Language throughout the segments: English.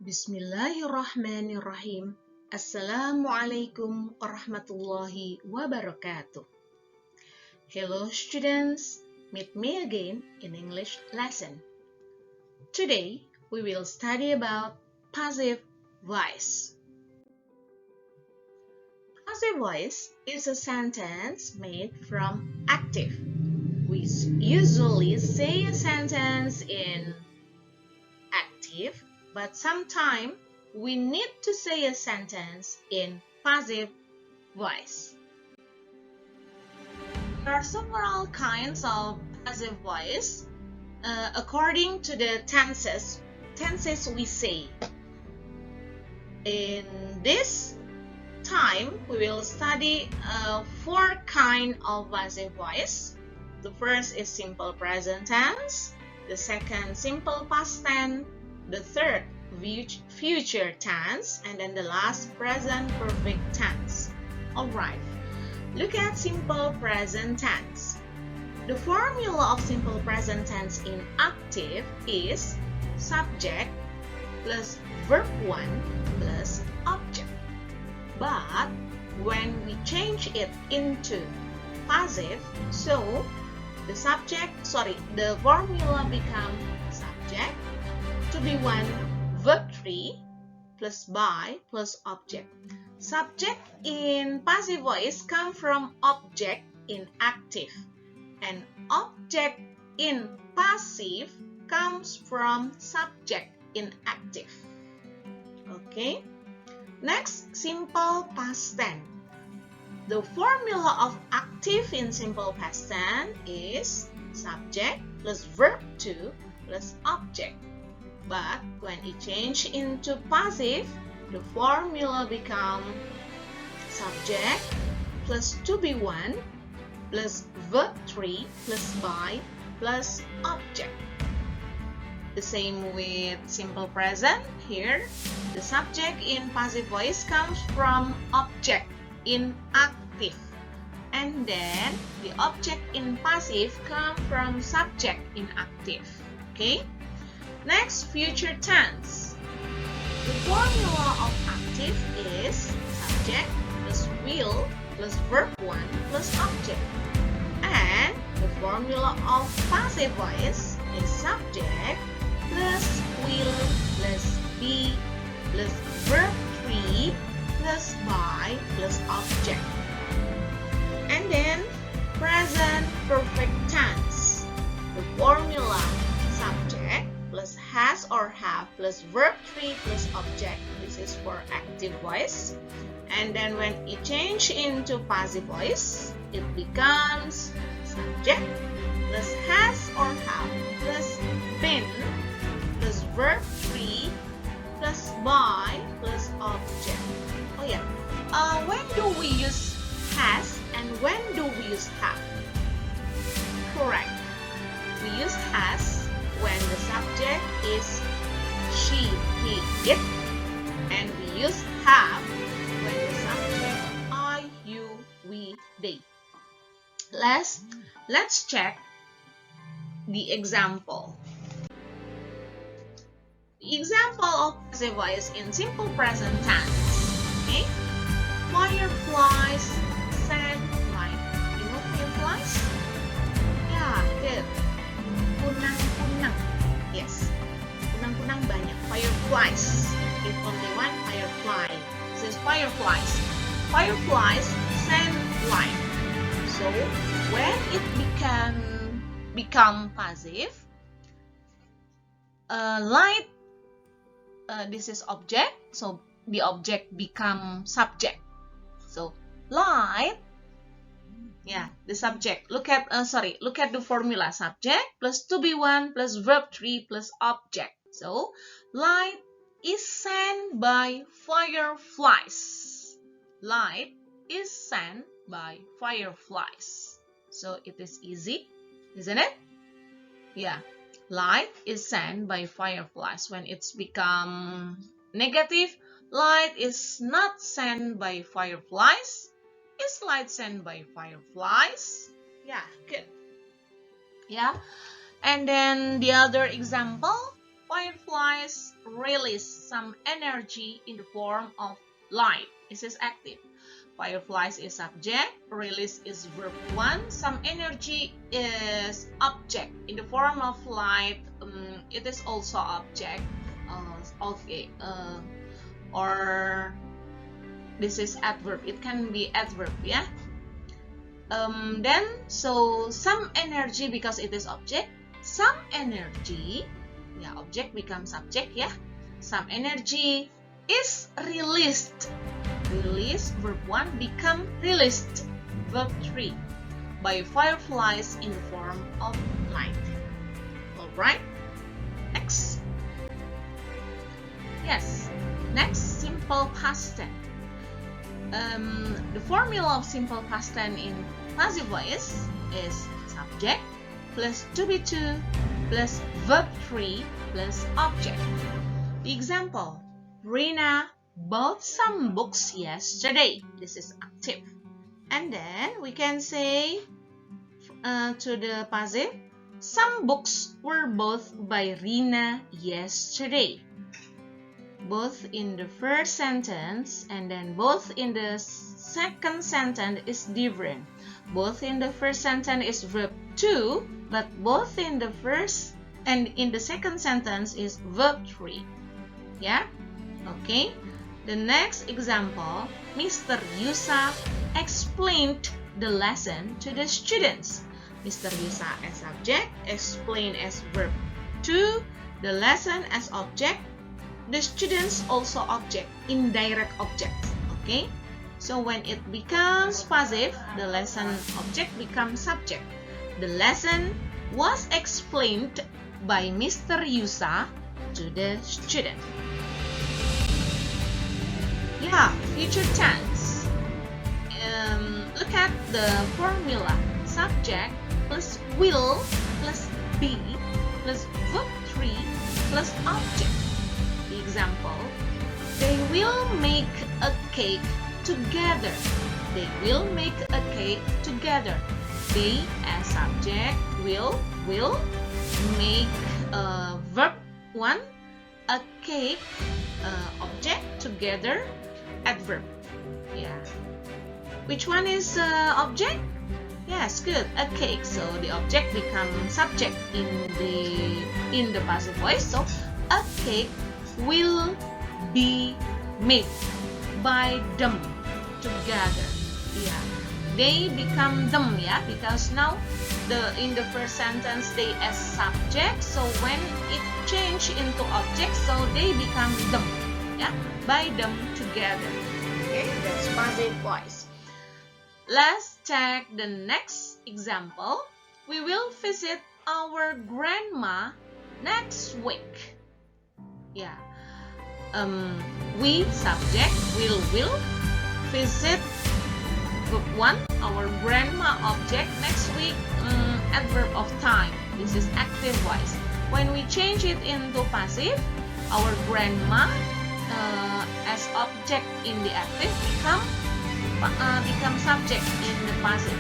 Bismillahirrahmanirrahim. Assalamualaikum warahmatullahi wabarakatuh. Hello students, meet me again in English lesson. Today we will study about passive voice. Passive voice is a sentence made from active. We usually say a sentence in active, but sometimes we need to say a sentence in passive voice. There are several kinds of passive voice according to the tenses we say. In this time, we will study 4 kinds of passive voice. The first is simple present tense, the second simple past tense, the third future tense, and then the last present perfect tense. Alright, look at simple present tense. The formula of simple present tense in active is subject plus verb 1 plus object. But when we change it into passive, so the formula becomes subject to be 1 verb 3 plus by plus object. Subject in passive voice come from object in active, and object in passive comes from subject in active. Okay, next, simple past tense. The formula of active in simple past tense is subject plus verb 2 plus object. But when it changes into passive, the formula becomes subject plus to be 1 plus verb 3 plus by plus object. The same with simple present. Here, the subject in passive voice comes from object in active, and then the object in passive comes from subject in active. Okay? Next, future tense. The formula of active is subject plus will plus verb 1 plus object. And the formula of passive voice is subject plus will plus be plus verb 3 plus by plus object. And then present perfect tense. The formula subject plus has or have plus verb 3 plus object. This is for active voice. And then when it changes into passive voice, it becomes subject plus has or have plus been plus verb 3 plus by plus object. Oh yeah, when do we use has and when do we use have? Correct. We use has when the subject is she, he, it, and we use have when the subject I, you, we, they. Let's check the example. The example of passive voice in simple present tense. Okay? Fireflies sang like, you know fireflies? Yeah, good. Kunang-kunang. Yes. Kunang-kunang banyak. Fireflies. If only one firefly. This is fireflies. Fireflies sang like. So when it become passive, light. This is object, so the object become subject. So light, yeah, the subject. Look at the formula: subject plus to be 1 plus verb 3 plus object. So light is sent by fireflies. Light is sent by fireflies. So it is easy, isn't it? Yeah. Light is sent by fireflies. When it's become negative, light is not sent by fireflies. Is light sent by fireflies? Yeah, good. Yeah. And then the other example, Fireflies release some energy in the form of light. This is active. Fireflies is subject, release is verb 1, some energy is object in the form of light. It is also object. Or this is adverb. It can be adverb, yeah. Then so some energy, because it is object, some energy, yeah, object becomes subject, yeah. Some energy is released. Release, verb 1, become released, verb 3, by fireflies in the form of light. Alright, next. Yes, next, simple past tense. The formula of simple past tense in passive voice is subject plus to be to plus verb 3 plus object. The example, Rina bought some books yesterday. This is active. And then we can say to the passive, some books were bought by Rina yesterday. Both in the first sentence and then both in the second sentence is different. Both in the first sentence is verb 2, but both in the first and in the second sentence is verb 3. Yeah? Okay. The next example, Mr. Yusa explained the lesson to the students. Mr. Yusa as subject, explain as verb 2, the lesson as object, the students also object, indirect objects. Okay, so when it becomes passive, the lesson object becomes subject. The lesson was explained by Mr. Yusa to the student. Yeah, future tense. Look at the formula. Subject plus will plus be plus verb 3 plus object. The example, they will make a cake together. They will make a cake together. They as subject, will make verb 1, a cake, object, together, adverb. Yeah. Which one is object? Yes, good. A cake. So the object becomes subject in the passive voice. So a cake will be made by them together. Yeah. They become them, yeah, because now in the first sentence they as subject, so when it change into object, so they become them, yeah, by them together. Okay, that's passive voice. Let's check the next example. We will visit our grandma next week. Yeah. We subject will visit verb 1, our grandma object, next week adverb of time. This is active voice. When we change it into passive, our grandma as object in the active become subject in the passive.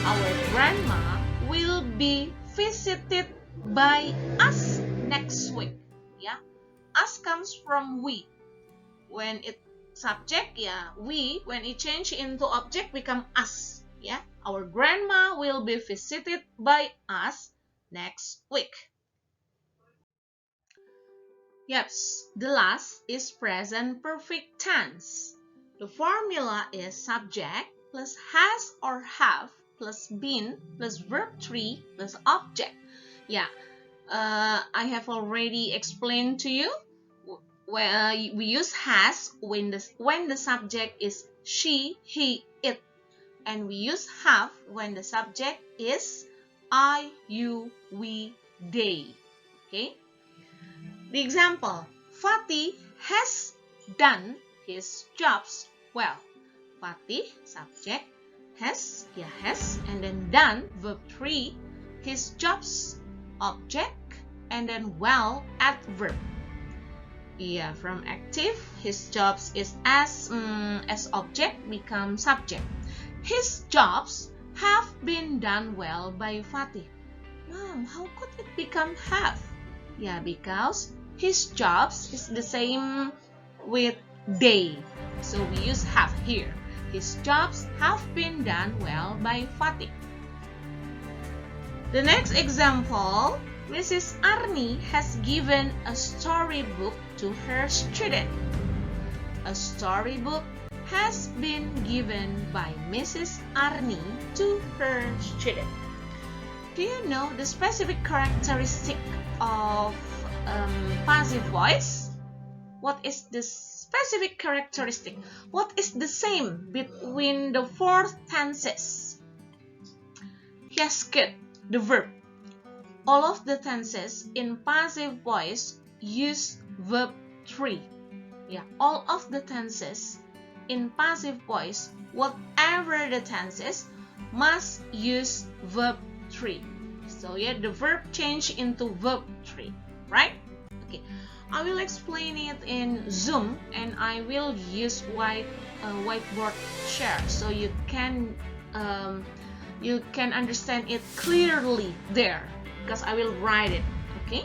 Our grandma will be visited by us next week. Yeah, us comes from we. When it subject, yeah, we, when it change into object, become us. Yeah, our grandma will be visited by us next week. Yes, the last is present perfect tense. The formula is subject plus has or have plus been plus verb 3 plus object. Yeah, I have already explained to you. Where we use has when the subject is she, he, it, and we use have when the subject is I, you, we, they. Okay. The example, Fatih has done his jobs well. Fatih subject, has, yeah, has, and then done verb 3, his jobs object, and then well adverb. Yeah, from active, his jobs is as object become subject. His jobs have been done well by Fatih. Mom, how could it become have? Yeah, because his jobs is the same with they. So we use have here. His jobs have been done well by Fatih. The next example, Mrs. Arni has given a storybook to her student. A storybook has been given by Mrs. Arni to her student. Do you know the specific characteristic of passive voice? What is the specific characteristic? What is the same between the four tenses? Yes, good. The verb. All of the tenses in passive voice use verb 3. Yeah, all of the tenses in passive voice, whatever the tenses, must use verb 3. So yeah, the verb change into verb 3, right? Okay, I will explain it in Zoom, and I will use whiteboard share so you can understand it clearly there, because I will write it. Okay.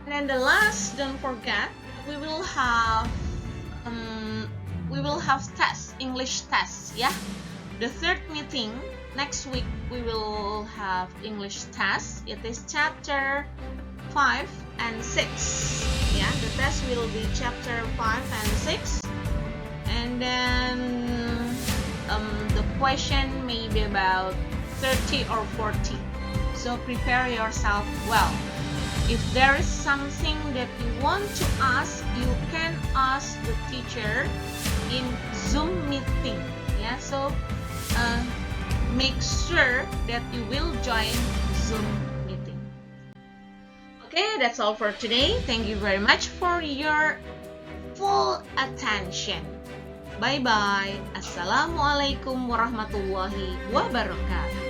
And then the last, don't forget, we will have tests, English tests. Yeah. The third meeting next week, we will have English tests. It is chapter 5 and 6. Yeah, the test will be chapter 5 and 6. And then the question may be about 30 or 40. So prepare yourself well. If there is something that you want to ask, you can ask the teacher in Zoom meeting. Yeah, so make sure that you will join Zoom meeting. Okay, that's all for today. Thank you very much for your full attention. Bye-bye. Assalamualaikum warahmatullahi wabarakatuh.